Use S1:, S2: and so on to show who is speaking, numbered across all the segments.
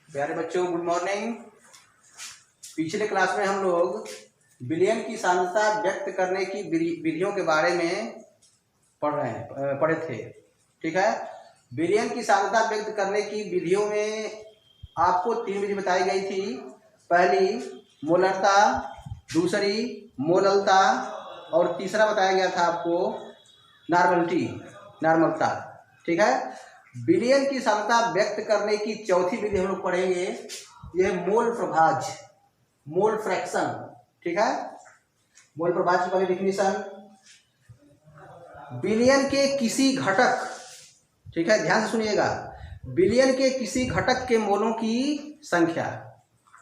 S1: प्यारे बच्चों, good morning. पिछले क्लास में हम लोग विलयन की सांद्रता व्यक्त करने की विधियों के बारे में पढ़े थे। ठीक है। विलयन की सांद्रता व्यक्त करने की विधियों में आपको 3 विधि बताई गई थी। पहली मोलरता, दूसरी मोललता और तीसरा बताया गया था आपको नॉर्मलता। ठीक है। विलयन की सांद्रता व्यक्त करने की चौथी विधि हम लोग पढ़ेंगे, यह मोल प्रभाज, मोल फ्रैक्शन। ठीक है। मोल प्रभाज की पहली डिफिनीशन, विलयन के किसी घटक, ठीक है, ध्यान से सुनिएगा, विलयन के किसी घटक के मोलों की संख्या,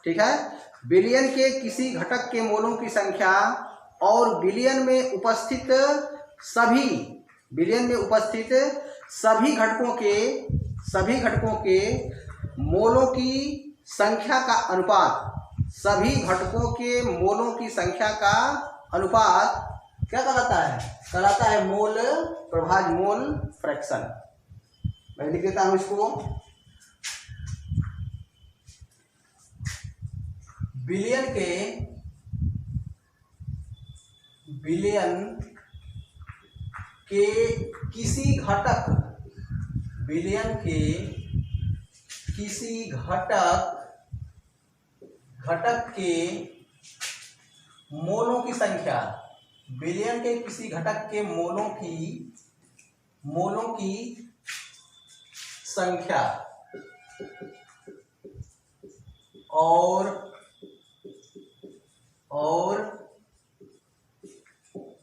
S1: ठीक है, विलयन के किसी घटक के मोलों की संख्या और विलयन में उपस्थित सभी घटकों के मोलों की संख्या का अनुपात, सभी घटकों के मोलों की संख्या का अनुपात क्या कहलाता है? कहलाता है मोल प्रभाज, मोल फ्रैक्शन। मैं लिख देता हूं इसको। विलयन के किसी घटक, विलयन के किसी घटक के मोलों की संख्या, विलयन के किसी घटक के मोलों की संख्या और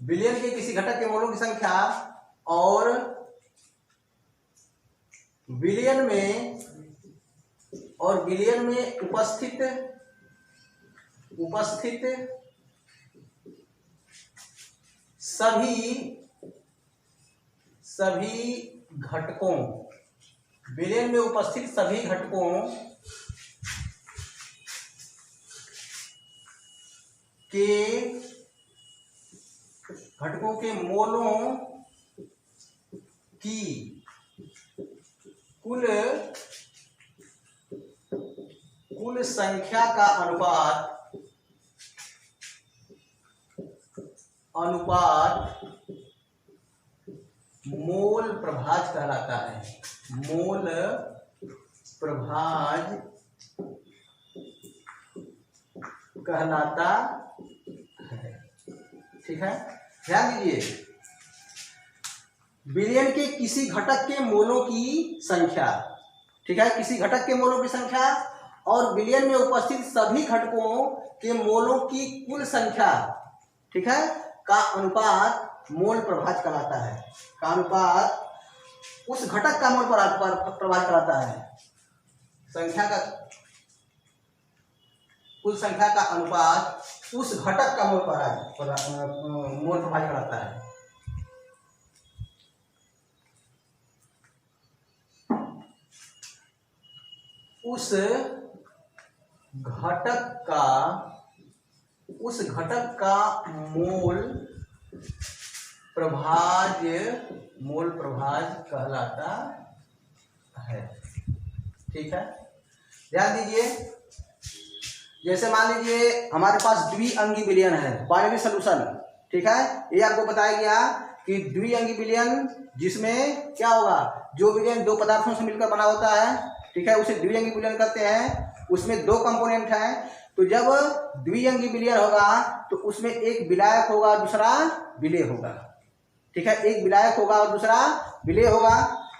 S1: विलयन के किसी घटक के मोलों की संख्या और विलयन में उपस्थित सभी घटकों, विलयन में उपस्थित सभी घटकों के मोलों की कुल संख्या का अनुपात मोल प्रभाज कहलाता है। मोल प्रभाज कहलाता है। ठीक है। ध्यान दीजिए, विलयन के किसी घटक के मोलों की संख्या, ठीक है, किसी घटक के मोलों की संख्या और विलयन में उपस्थित सभी घटकों के मोलों की कुल संख्या, ठीक है, का अनुपात मोल प्रभाज कहलाता है। का अनुपात उस घटक का मोल प्रभाज कहलाता है। संख्या का, कुल संख्या का अनुपात उस घटक का मोल प्रभाज कहलाता है। उस घटक का मोल प्रभाज कहलाता है। ठीक है। ध्यान दीजिए, जैसे मान लीजिए हमारे पास द्विअंगी विलयन है, बाइनरी सॉल्यूशन। ठीक है। ये आपको बताया गया कि द्विअंगी विलयन, जिसमें क्या होगा, जो विलयन दो पदार्थों से मिलकर बना होता है, ठीक है, उसे द्विअंगी विलयन कहते हैं। उसमें दो कंपोनेंट हैं, तो जब द्विअंगी विलयन होगा तो उसमें एक विलायक होगा, दूसरा विलेय होगा। ठीक है। एक विलायक होगा और दूसरा विलेय होगा।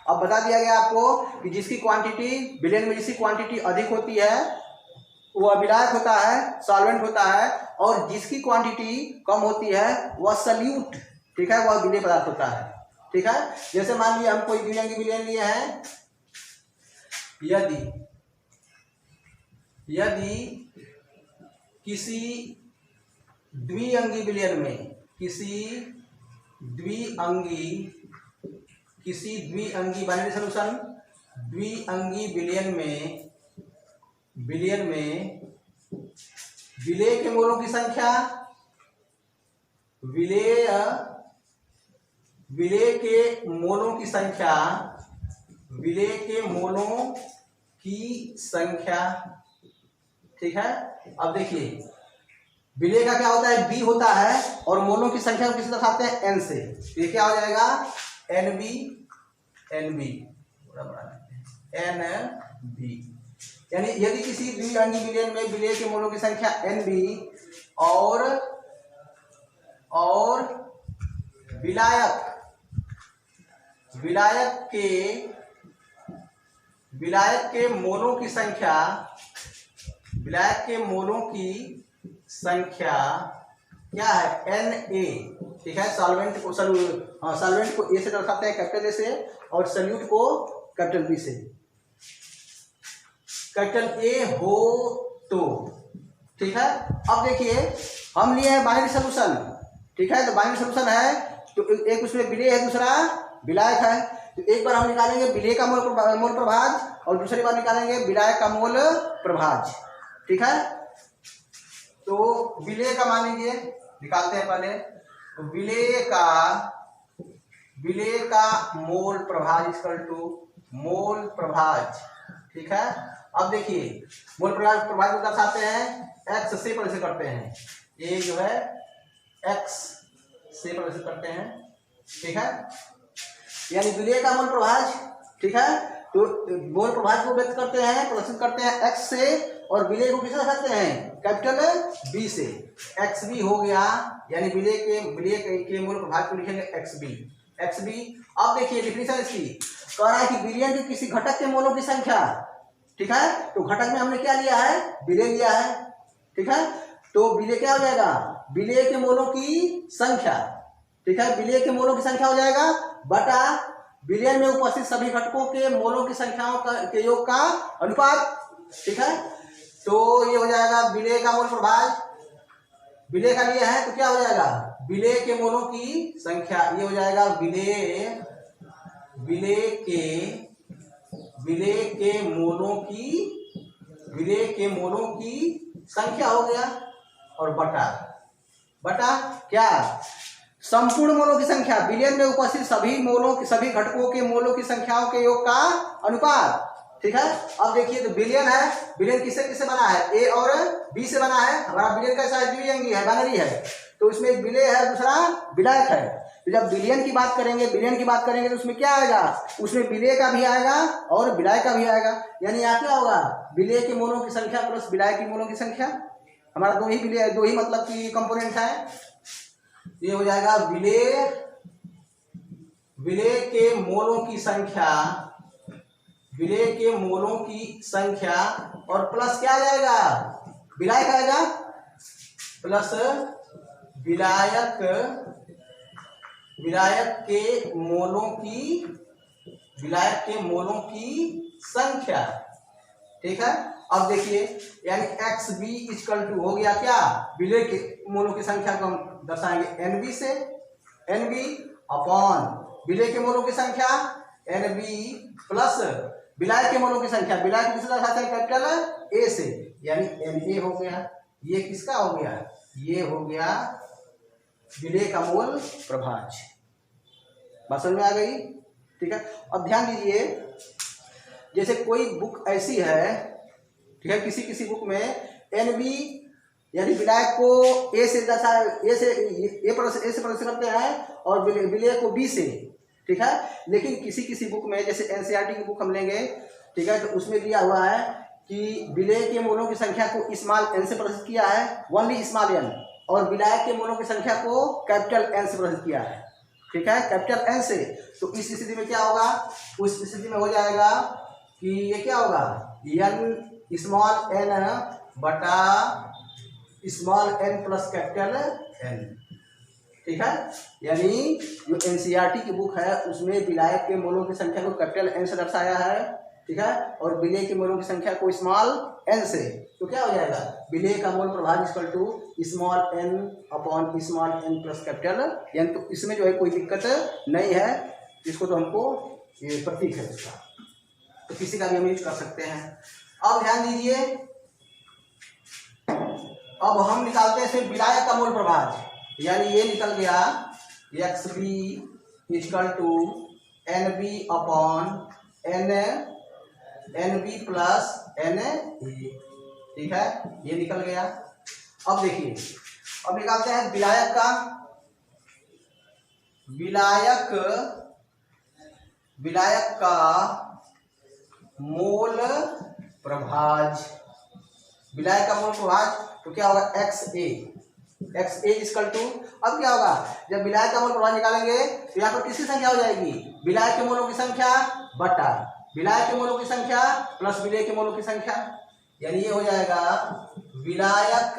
S1: अब बता दिया गया आपको कि जिसकी क्वांटिटी, विलयन में जिसकी क्वांटिटी अधिक होती है वह विलायक होता है, सॉल्वेंट होता है, और जिसकी क्वांटिटी कम होती है वह सल्यूट, ठीक है, वह विलेय पदार्थ होता है। ठीक है। जैसे मान लीजिए हम कोई द्विअंगी विलयन लिए हैं, यदि किसी द्विअंगी विलयन में, किसी द्विअंगी बाइनरी सॉल्यूशन, द्विअंगी विलयन में विलेय के मोलों की संख्या, विलेय के मोलों की की संख्या, ठीक है। अब देखिए विलेय का क्या होता है, बी होता है और मोलों की संख्या को किस दर्शाते हैं, एन से। तो ये क्या हो जाएगा, एन बी, एन बी थोड़ा बड़ा एन बी। यानी यदि किसी द्विअंगी विलयन में विलेय के मोलों की संख्या एन बी और विलायक के मोलों की संख्या, विलायक के मोलों की संख्या क्या है, एन ए, ठीक है। सॉल्वेंट को सॉल्वेंट को ए से दर्शाते हैं, कैपिटल ए से, और सल्यूट को कैपिटल बी से। कैपिटल ए हो तो, ठीक है। अब देखिए हम लिए हैं बाइनरी सोल्यूशन, ठीक है। तो बाइनरी सोल्यूशन है तो एक उसमें विलेय है, दूसरा विलायक है। तो एक बार हम निकालेंगे विलेय का मोल प्रभाज और दूसरी बार निकालेंगे विलायक का मोल प्रभाज, ठीक है। तो विलेय का मान लीजिए, निकालते हैं पहले। तो विलेय का मोल प्रभाज इक्वल टू मोल प्रभाज, ठीक है। अब देखिए मोल प्रभाज को दर्शाते हैं एक्स से प्रदर्शित करते हैं, ये जो है एक्स से प्रदर्शित करते हैं, ठीक है। यानी विलेय का मोल प्रभाज, ठीक है। तो मोल प्रभाज को व्यक्त करते हैं, प्रदर्शित करते हैं एक्स से, और विलेय को किससे दर्शाते हैं, कैपिटल बी से। एक्स बी हो गया, यानी विलेय के मोल प्रभाज को लिखेंगे एक्स बी, एक्स बी। अब देखिए डिफिनीशन इसकी, कह रहा है कि विलयन के किसी घटक के मोलों की संख्या, ठीक है। तो घटक में हमने क्या लिया है, विलेय लिया है, ठीक है। तो विलेय क्या हो जाएगा, विलेय के मोलों की संख्या, ठीक है। विलेय के मोलों की संख्या हो जाएगा बटा विलयन में उपस्थित सभी घटकों के मोलों की संख्याओं के योग का अनुपात, ठीक है। तो ये हो जाएगा विलेय का मोल प्रभाज, विलेय का लिए है तो क्या हो जाएगा, विलेय के मोलों की संख्या, ये हो जाएगा विलेय के मोलों की संख्या हो गया, और बटा क्या, संपूर्ण मोलों की संख्या, विलयन में उपस्थित सभी घटकों के मोलों की संख्याओं के योग का अनुपात, ठीक है। अब देखिए तो विलयन है, विलयन किससे बना है, ए और बी से बना है। हमारा विलयन कैसा है, द्विअंगी है, बाइनरी है। तो इसमें एक विलेय है, दूसरा विलायक है। तो जब विलयन की बात करेंगे तो उसमें क्या आएगा, उसमें विलेय का भी आएगा और विलायक का भी आएगा। यानी यहाँ क्या होगा, विलेय के मोलों की संख्या प्लस विलायक की मोलों की संख्या। हमारा दो ही मतलब की कंपोनेंट है। ये हो जाएगा विलेय के मोलों की संख्या, और प्लस क्या आ जाएगा, विलायक आएगा, प्लस विलायक के मोलों की संख्या, ठीक है। अब देखिए यानी एक्स बी इक्वल टू हो गया क्या, विलेय के मोलों की संख्या को हम दर्शाएंगे एन बी से, एन बी अपॉन विलेय के मोलों की संख्या एन बी प्लस विलायक के मोलों की संख्या, विलायक किससे दर्शाते हैं, कैपिटल ए से, यानी एन ए हो गया। ये किसका हो गया, ये हो गया विलेय का मोल प्रभाज। बात समझ में आ गई, ठीक है। अब ध्यान दीजिए, जैसे कोई बुक ऐसी है, ठीक है, किसी बुक में एन बी यानी विलायक को ए से प्रदर्शित करते हैं और विलेय को बी से, ठीक है। लेकिन किसी बुक में, जैसे एनसीईआरटी की बुक हम लेंगे, ठीक है, तो उसमें दिया हुआ है कि विलेय के मोलों की संख्या को स्मॉल एन से प्रदर्शित किया है, ओनली स्मॉल एन, और विलायक के मोलों की संख्या को कैपिटल एन से प्रदर्शित किया है, ठीक है, कैपिटल एन से। तो इस स्थिति में क्या होगा, उस स्थिति में हो जाएगा कि ये क्या होगा, एन स्मॉल एन बटा small N plus capital N, ठीक है। यानी जो एनसीईआरटी की बुक है उसमें विलायक के मोलों की संख्या को कैपिटल एन से दर्शाया है, ठीक है, और विलेय के मोलों की संख्या को स्मॉल एन से। तो क्या हो जाएगा, विलेय का मोल प्रभाज equal to small N upon small N plus capital N. तो इसमें जो है कोई दिक्कत नहीं है, इसको तो हमको ये प्रतीक है इसका, तो किसी का भी हम यूज कर सकते हैं। अब ध्यान दीजिए, अब हम निकालते हैं फिर विलायक का मोल प्रभाज, यानी ये निकल गया x b equal to n b upon n NB प्लस Na, ठीक है, ये निकल गया। अब देखिए, अब निकालते हैं विलायक का मोल प्रभाज। विलायक का मोल प्रभाज तो क्या होगा, XA इक्वल टू, अब क्या होगा, जब विलायक का मोल प्रभाज निकालेंगे तो यहाँ पर किसकी संख्या हो जाएगी, विलायक के मोलों की संख्या बटा विलायक के मोलों की संख्या प्लस विलेय के मोलों की संख्या, यानी ये हो जाएगा विलायक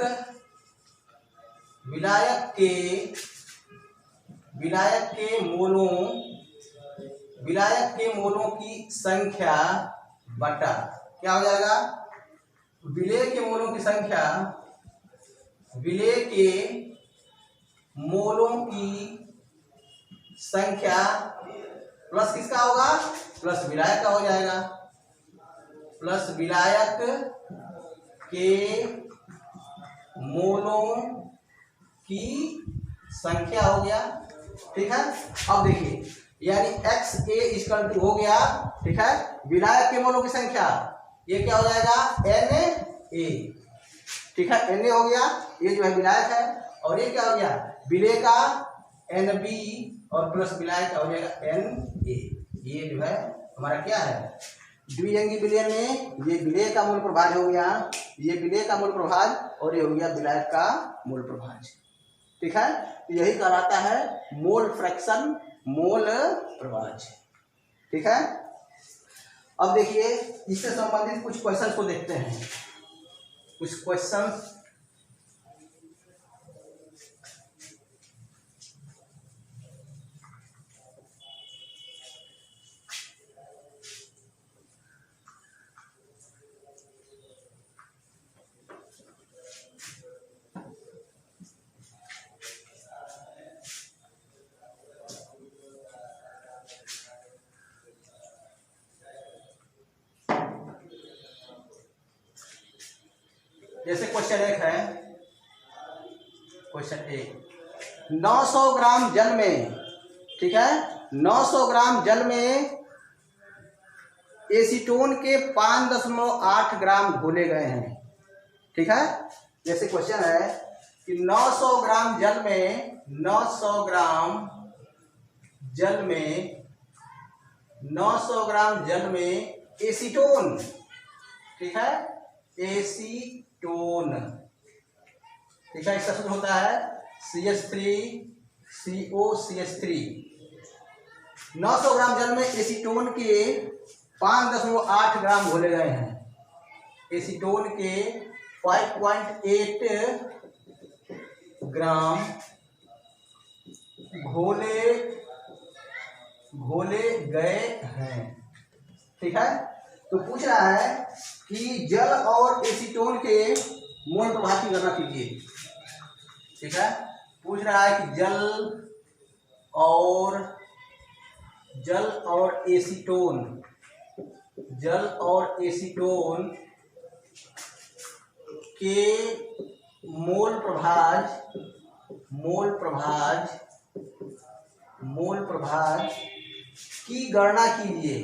S1: के मोलों की संख्या बटा क्या हो जाएगा, विलेय के मोलों की संख्या प्लस किसका होगा, प्लस विलायक का हो जाएगा, प्लस विलायक के मोलों की संख्या हो गया। ठीक है, अब देखिए, यानी XA इक्वल टू हो गया, ठीक है, विलायक के मोलों की संख्या, ये क्या हो जाएगा, Na, ठीक है, Na हो गया, ये जो है विलायक है, और ये क्या हो गया, विलेय का NB और प्लस विलायक का हो जाएगा Na। ये जो है हमारा क्या है, द्विअंगी विलयन में ये विलेय का मूल प्रभाज हो गया, ये विलेय का मूल प्रभाज, और ये हो गया विलायक का मूल प्रभाज। ठीक है, तो यही कहलाता है मोल फ्रैक्शन, मोल प्रभाज। ठीक है, अब देखिए इससे संबंधित कुछ क्वेश्चन को देखते हैं, कुछ क्वेश्चन। जैसे क्वेश्चन 1 है, क्वेश्चन 1, 900 ग्राम जल में, ठीक है, 900 ग्राम जल में एसीटोन के 5.8 ग्राम घोले गए हैं। ठीक है, जैसे क्वेश्चन है कि 900 ग्राम जल में 900 ग्राम जल में एसीटोन, ठीक है, एसीटोन, ठीक है, इसका सूत्र होता है CH3COCH3। 900 ग्राम जल में एसीटोन के 5.8 ग्राम घोले गए हैं, एसीटोन के 5.8 ग्राम घोले गए हैं। ठीक है, तो पूछ रहा है कि जल और एसीटोन के मोल प्रभाज की गणना कीजिए। ठीक है, पूछ रहा है कि जल और एसीटोन के मोल प्रभाज की गणना कीजिए,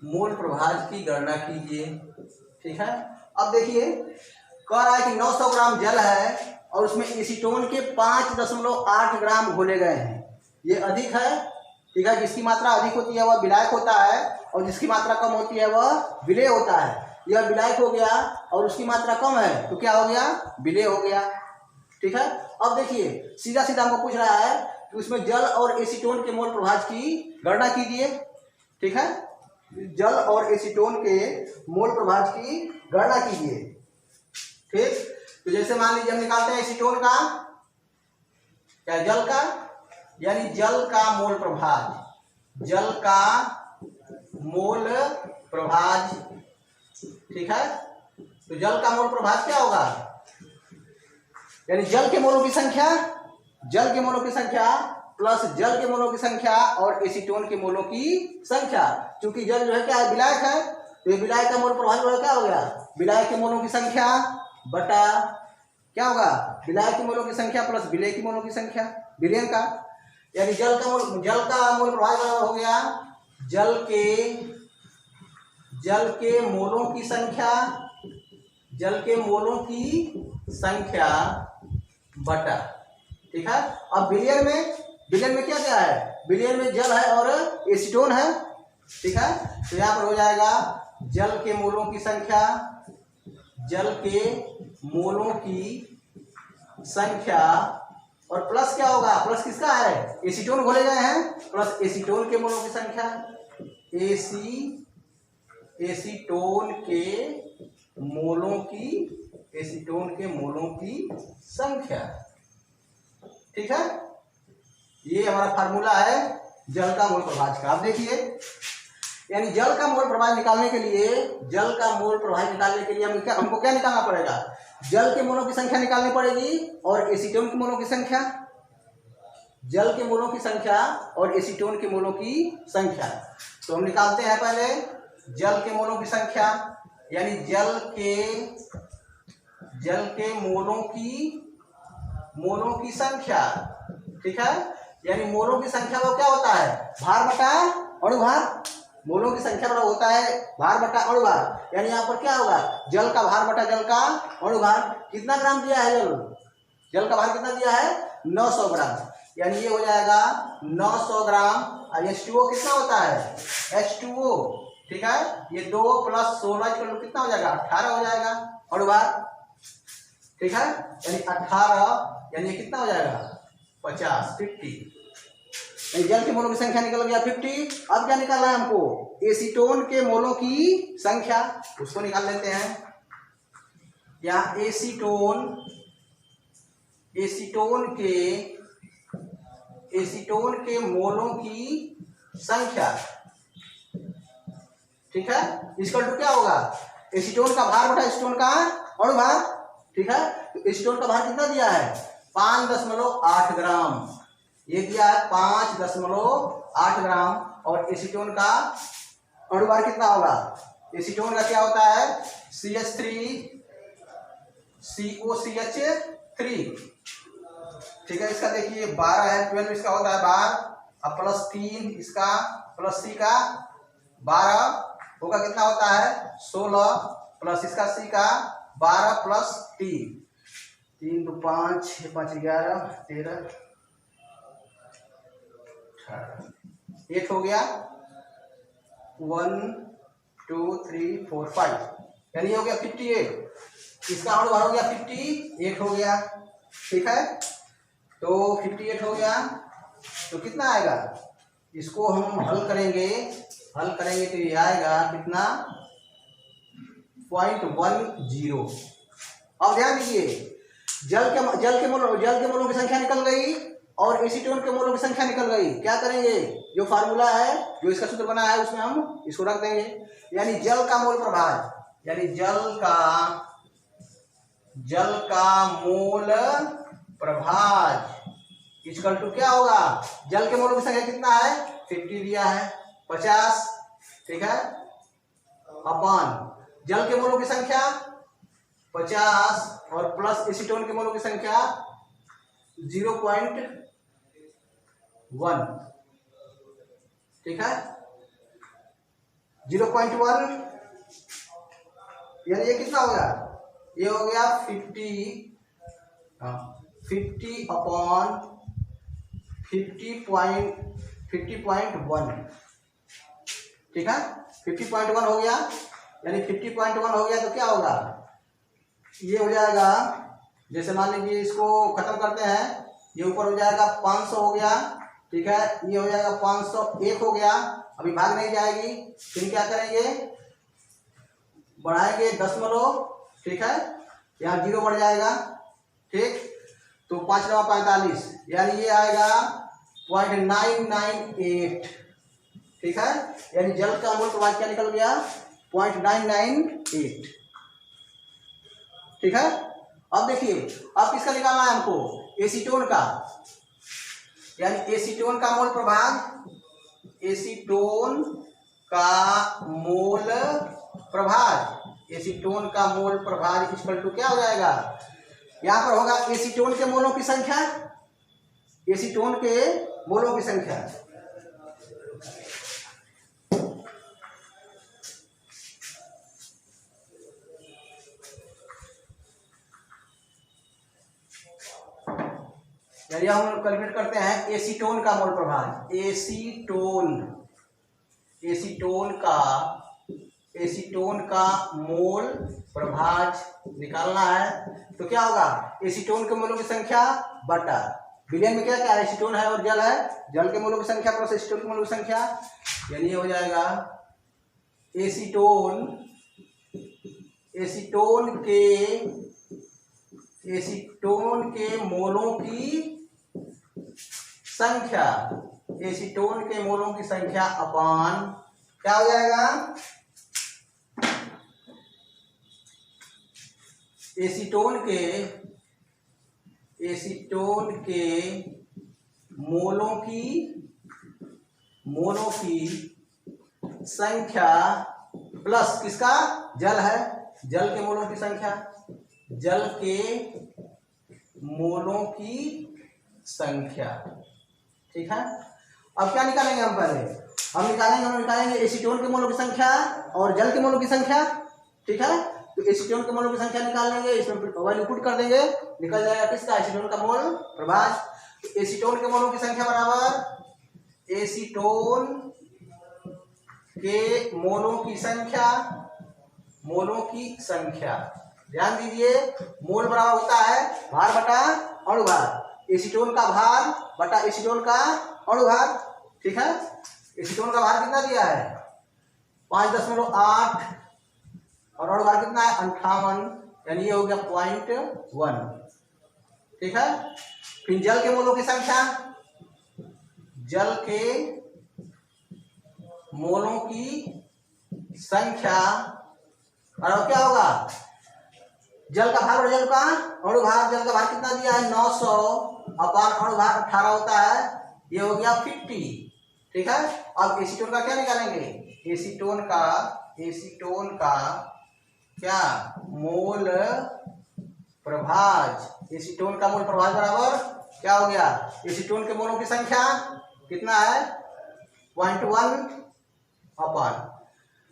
S1: मोल प्रभाज की गणना कीजिए। ठीक है, अब देखिए कह रहा है कि 900 ग्राम जल है और उसमें एसीटोन के 5.8 ग्राम घोले गए हैं, ये अधिक है। ठीक है, जिसकी मात्रा अधिक होती है वह विलायक होता है और जिसकी मात्रा कम होती है वह विलेय होता है। यह विलायक हो गया और उसकी मात्रा कम है तो क्या हो गया, विलेय हो गया। ठीक है, अब देखिए सीधा सीधा हमको पूछ रहा है कि उसमें जल और एसीटोन के मोल प्रभाज की गणना कीजिए। ठीक है, जल और एसीटोन के मोल प्रभाज की गणना कीजिए। ठीक, तो जैसे मान लीजिए हम निकालते हैं एसीटोन का, क्या, जल का, यानी जल का मोल प्रभाज, ठीक है, तो जल का मोल प्रभाज क्या होगा, यानी जल के मोलों की संख्या प्लस जल के मोलों की संख्या और एसीटोन के मोलों की संख्या। चूंकि जल जो है क्या है, विलायक है, तो ये विलायक का मोल प्रभाज जो है क्या हो गया, विलायक के मोलों की संख्या बटा क्या होगा, विलायक के मोलों की संख्या प्लस विलेय के मोलों की संख्या, विलयन का। यानी जल का मोल प्रभाज बराबर हो गया जल के मोलों की संख्या, जल के मोलों की संख्या बटा, ठीक है। अब विलयन में क्या क्या है, विलयन में जल है और एसीटोन है, ठीक है। तो यहाँ पर हो जाएगा जल के मोलों की संख्या, जल के मोलों की संख्या और प्लस क्या होगा, प्लस किसका है, एसीटोन घोले गए हैं, प्लस एसीटोन के मोलों की संख्या, एसीटोन के मोलों की संख्या, ठीक है। ये हमारा फार्मूला है जल का मोल प्रभाज का। अब देखिए, यानी जल का मोल प्रभाज निकालने के लिए हमको क्या निकालना पड़ेगा, जल के मोलों की संख्या निकालनी पड़ेगी और एसीटोन के मोलों की संख्या, जल के मोलों की संख्या और एसीटोन के मोलों की संख्या। तो हम निकालते हैं पहले जल के मोलों की संख्या, यानी जल के मोलों की संख्या, ठीक है। यानी मोलों की संख्या वो क्या होता है, भार बटा अणुभार, मोलों की संख्या बड़ा होता है भार बटा अणुभार। यानी यहाँ पर क्या होगा, जल का भार बटा जल का अणुभार। कितना ग्राम दिया है, जल का भार कितना दिया है, 900 ग्राम, यानी ये हो जाएगा 900 ग्राम। और H2O कितना होता है, H2O, ठीक है। ये 2 + 16 कितना हो जाएगा, 18 हो जाएगा अणुभार, ठीक है। यानी 18, यानी ये कितना हो जाएगा 50। जल के मोलों की संख्या निकल गया 50। अब क्या निकालना है हमको, एसीटोन के मोलों की संख्या, उसको निकाल लेते हैं। यहाँ एसीटोन के मोलों की संख्या, ठीक है। इसका टू क्या होगा, एसीटोन का भार बटा एसीटोन का अणुभार, ठीक है। तो एसीटोन का भार कितना दिया है, 5.8 ग्राम, ये दिया है 5.8 ग्राम। और एसीटोन का अणुभार कितना होगा, एसीटोन का क्या होता है, CH3COCH3, ठीक है। इसका देखिए 12 है, 12 इसका होता है 12, अब +3 इसका प्लस C का 12 होगा, कितना होता है 16, प्लस इसका C का 12 + 3 2 5 5 11 13 8 हो गया, 1 2 3 4 5, यानी हो गया 58। इसका अणुभार हो गया 58 हो गया, ठीक है। तो 58 हो गया, तो कितना आएगा, इसको हम हल करेंगे तो ये आएगा कितना, 0.10। अब ध्यान दीजिए, जल के मोलों की संख्या निकल गई और एसीटोन के मोलों की संख्या निकल गई। क्या करेंगे, जो फार्मूला है, जो इसका सूत्र बना है, उसमें हम इसको रख देंगे। यानी जल का मोल प्रभाज, यानी जल का मोल प्रभाज इक्वल टू क्या होगा, जल के मोलों की संख्या कितना है, 50 दिया है, 50, ठीक है, अपन जल के मोलों की संख्या 50 और प्लस एसीटोन के मोलों की संख्या 0.1, ठीक है, 0.1, यानी ये कितना हो गया, ये हो गया 50 अपन 50.1, ठीक है, 50.1 हो गया। यानी 50.1 हो गया तो क्या होगा, ये हो जाएगा, जैसे मान लीजिए इसको खत्म करते हैं, ये ऊपर हो जाएगा 500 हो गया, ठीक है, ये हो जाएगा 501 हो गया, अभी भाग नहीं जाएगी, फिर क्या करेंगे, बढ़ाएंगे दशमलव, ठीक है, यहाँ 0 बढ़ जाएगा, ठीक, तो 5 × 45, यानी ये आएगा 0.998, ठीक है। यानी जल का मोल प्रभाज क्या निकल गया, 0.998, ठीक है। अब देखिए, अब किसका निकालना है हमको, एसीटोन का, यानी एसीटोन का मोल प्रभाज, एसीटोन का मोल प्रभाज इक्वल टू क्या हो जाएगा, यहाँ पर होगा एसीटोन के मोलों की संख्या, एसीटोन के मोलों की संख्या। यानी हम कैलकुलेट करते हैं एसीटोन का मोल प्रभाज। एसीटोन का मोल प्रभाज निकालना है। तो क्या होगा, एसीटोन के मोलों की संख्या बटा विलयन में क्या क्या है, एसीटोन है और जल है, जल के मोलों की संख्या प्लस एसीटोन के मोलों की संख्या, यानी ये हो जाएगा एसीटोन के मोलों की संख्या, एसीटोन के मोलों की संख्या अपान क्या हो जाएगा, एसीटोन के मोलों की संख्या प्लस किसका, जल है, जल के मोलों की संख्या, जल के मोलों की संख्या। ठीक है। अब क्या निकालेंगे हम, पहले हम निकालेंगे एसीटोन के मोलों की संख्या और जल के मोलों की संख्या। ठीक है। तो एसीटोन के मोलों की संख्या निकाल लेंगे, इसमें वैल्यू पुट कर देंगे, निकल जाएगा किसका, एसीटोन का मोल प्रभाज। तो एसीटोन के मोलों की संख्या बराबर एसीटोन के मोलों की संख्या, ध्यान दीजिए, मोल बराबर होता है भार बटा अणुभार, एसीटोन का भार बटा एसीटोन का अणुभार। ठीक है। एसीटोन का भार कितना दिया है 5.8 और अणुभार कितना है 58, यानी ये हो गया 0.1। ठीक है। फिर जल के मोलों की संख्या, जल के मोलों की संख्या, और क्या होगा, जल का भार और जल का अणुभार, जल का भार कितना दिया है 900 अपान अणुभार 18 होता है, ये हो गया 50। ठीक है। अब एसीटोन का क्या निकालेंगे, एसीटोन का क्या मोल प्रभाज, एसीटोन का मोल प्रभाज बराबर क्या हो गया, एसीटोन के मोलों की संख्या कितना है 0.1 अपान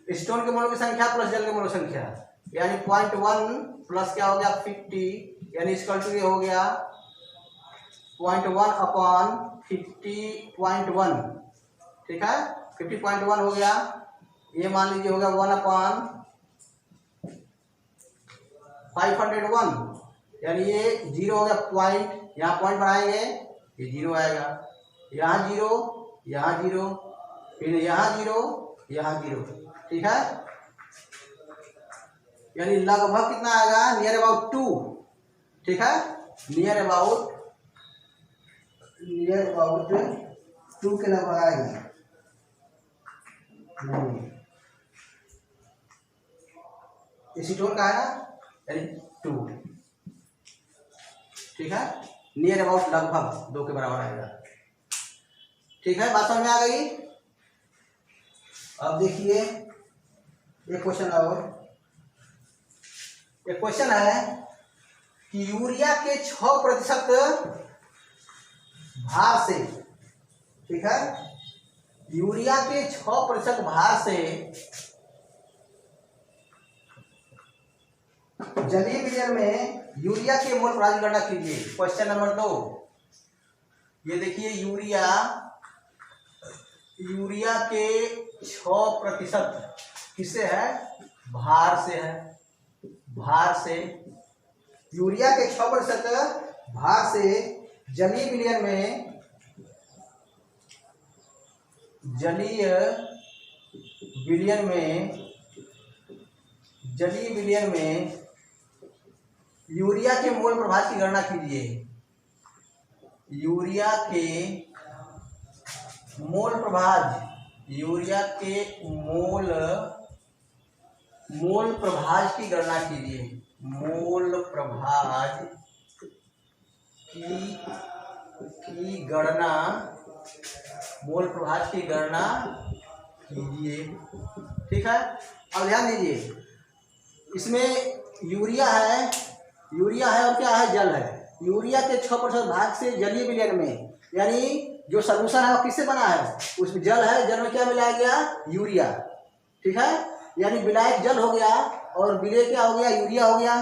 S1: एसीटोन के मोलों की संख्या प्लस जल के मोलों की संख्या, यानी 0.1 प्लस क्या हो गया 50, यानी इसका टू ये हो गया 0.1 अपान 50.1। ठीक है। 50.1 हो गया, ये मान लीजिए हो गया 1 अपान 501, यानी ये 0 हो गया पॉइंट, यहाँ पॉइंट बढ़ाएंगे ये 0 आएगा, यहाँ 0, यहाँ 0, फिर यहाँ 0, यहाँ 0। ठीक है। यानी लगभग कितना आएगा, नियर अबाउट 2। ठीक है। नियर अबाउट 2 के लगभग आएगा। एसीटोन का है ना, यानी 2। ठीक है। नियर अबाउट लगभग 2 के बराबर आएगा। ठीक है, बात समझ में आ गई। अब देखिए एक क्वेश्चन और, एक क्वेश्चन है कि यूरिया के 6% भार से, ठीक है, यूरिया के 6% भार से जलीय विलयन में यूरिया के मोल प्रभाज की गणना कीजिए। क्वेश्चन नंबर 2, ये देखिए यूरिया के 6% किससे है, भार से है, भार से यूरिया के 6% भार से जलीय विलयन में यूरिया के मोल प्रभाज की गणना कीजिए। यूरिया के मोल प्रभाज की गणना कीजिए। मोल प्रभाज की गणना कीजिए। ठीक है। अब ध्यान दीजिए, इसमें यूरिया है और क्या है, जल है। यूरिया के 6% भाग से जलीय विलयन में, यानी जो सॉल्यूशन है वो किससे बना है, उसमें जल है, जल में क्या मिलाया गया, यूरिया। ठीक है, यानी विलायक जल हो गया और विलेय क्या हो गया, यूरिया हो गया।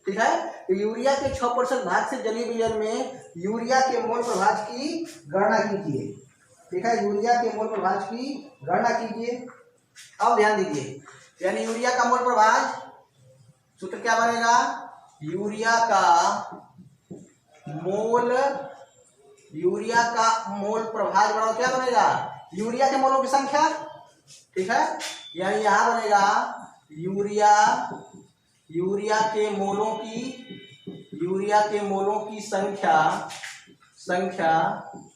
S1: ठीक है, तो यूरिया के 6% भाग से जलीय विलयन में यूरिया के मोल प्रभाज की गणना कीजिए। ठीक है, यूरिया के मोल प्रभाज की गणना कीजिए। अब ध्यान दीजिए, यानी यूरिया का मोल प्रभाज सूत्र क्या बनेगा, यूरिया का मोल प्रभाज बनाओ, क्या बनेगा, यूरिया के मोलों की संख्या। ठीक है, यानी यहां बनेगा यूरिया के मोलों की संख्या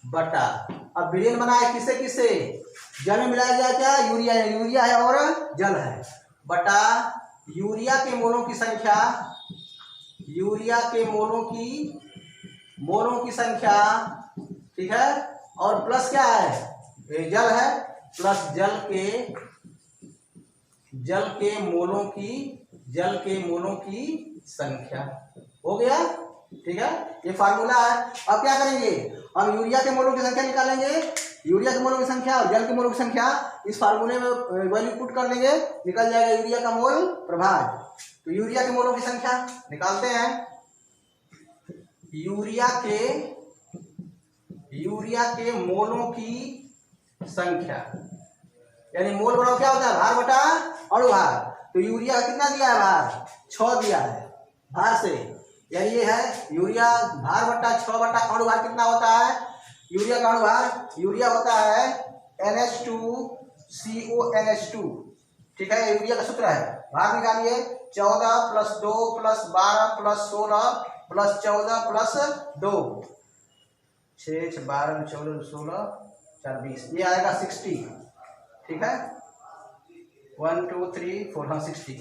S1: बटा, अब विलयन बना है किससे किससे, जल में मिलाया गया क्या, यूरिया है और जल है, बटा यूरिया के मोलों की संख्या, ठीक है, और प्लस क्या है, ये जल है, प्लस जल के मोलों की संख्या। हो गया। ठीक है, ये फार्मूला है। अब क्या करेंगे, हम यूरिया के मोलों की संख्या निकालेंगे, यूरिया के मोलों की संख्या और जल के मोलों की संख्या इस फार्मूले में वैल्यू पुट कर देंगे, निकल जाएगा यूरिया का मोल प्रभाज। तो यूरिया के मोलों की संख्या निकालते हैं, यूरिया के मोलों की संख्या, यानी मोल बनाओ क्या होता है, भार बटा अणुभार। तो यूरिया कितना दिया है, भार 6 दिया है, भार से, यानी ये है यूरिया भार बटा 6 बटा अणुभार कितना होता है, यूरिया का अणुभार, यूरिया होता है NH2CONH2। ठीक है, यूरिया का सूत्र है, भार निकालिए 14 + 2 + 12 + 16 + 14 + 2, 6 12 14 16 4 20, ये आएगा 60। ठीक है, 1 2 3 4, हाँ 60,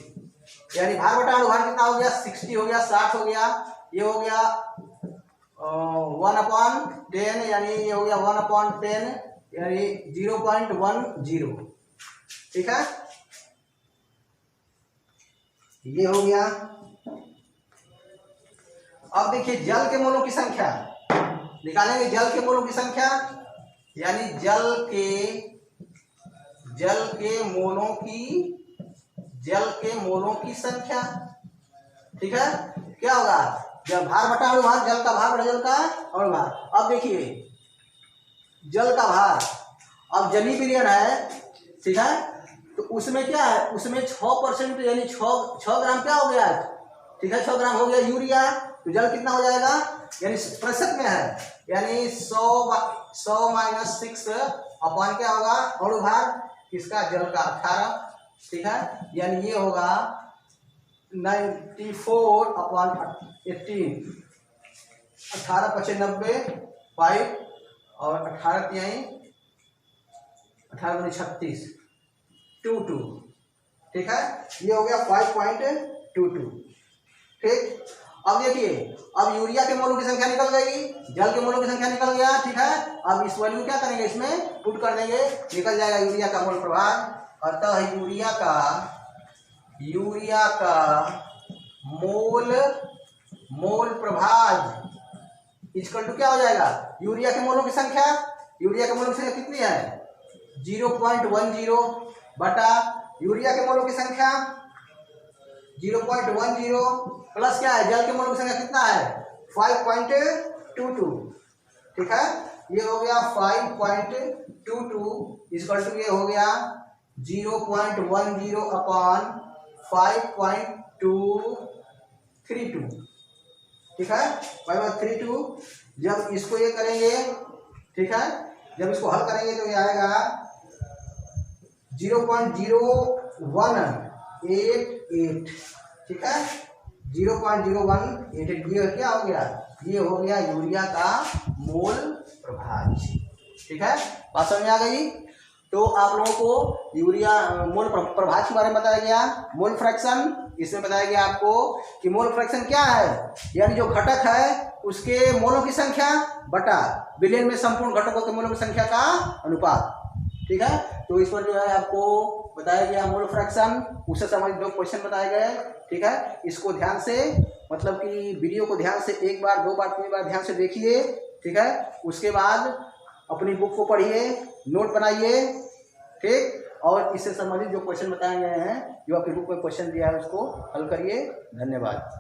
S1: यानी भार बटा अणुभार कितना हो गया, 60 हो गया, 60 हो गया, ये हो गया 1/10, यानी ये हो गया 1/10, यानी 0.10। ठीक है, ये हो गया। अब देखिए जल के मोलों की संख्या निकालेंगे, जल के मोलों की संख्या, यानी जल के मोलों की संख्या। ठीक है, क्या होगा, जब भार बटा अणुभार, जल का भार बटा जल का अणुभार। अब देखिए जल का भार, अब जलीय विलयन है, ठीक है, तो उसमें क्या है, उसमें 6% यानी 6 ग्राम क्या हो गया, ठीक है, 6 ग्राम हो गया यूरिया, तो जल कितना हो जाएगा, यानी प्रतिशत में है, यानी 100 - 6 अपॉन क्या होगा, अणुभार किसका, जल का 18। ठीक है, यानी ये होगा 94/18, 18 × 5 90, 5 और 18 × 36, 22। ठीक है, ये हो गया 5.22। ठीक, अब देखिए, अब यूरिया के मोलों की संख्या निकल गई, जल के मोलों की संख्या निकल गया। ठीक है, अब इस वैल्यू क्या करेंगे, इसमें पुट कर देंगे, निकल जाएगा यूरिया का मोल प्रभाज। अतः यूरिया का मोल प्रभाज इक्वल टू क्या हो जाएगा, यूरिया के मोलों की संख्या, यूरिया के मोलों की संख्या कितनी है, 0.10 बटा यूरिया के मोलों की संख्या 0.10 प्लस क्या है, जल के मोलों की संख्या कितना है, 5.22। ठीक है, ये हो गया 5.22 इक्वल टू ये हो गया 0.10 अपॉन 5.232। ठीक है, 5.32। जब इसको ये करेंगे, ठीक है, जब इसको हल करेंगे तो ये आएगा 0.0188। ठीक है, 0.0188, ये क्या हो गया, ये हो गया यूरिया का मोल प्रभाज। ठीक है, बात समझ में आ गई। तो आप लोगों को यूरिया मोल प्रभाज के बारे में बताया गया, मोल फ्रैक्शन, इसमें बताया गया आपको कि मोल फ्रैक्शन क्या है, यानी जो घटक है उसके मोलों की संख्या बटा विलयन में संपूर्ण घटकों के मोलों की संख्या का अनुपात। ठीक है, तो इस पर जो है आपको बताया गया मोल फ्रैक्शन, उससे संबंधित 2 क्वेश्चन बताए गए। ठीक है, इसको ध्यान से, मतलब कि वीडियो को ध्यान से 1 बार 2 बार 3 बार ध्यान से देखिए। ठीक है, उसके बाद अपनी बुक को पढ़िए, नोट बनाइए, ठीक। और इससे संबंधित जो क्वेश्चन बताए गए हैं, जो आपकी बुक में क्वेश्चन दिया है, उसको हल करिए। धन्यवाद।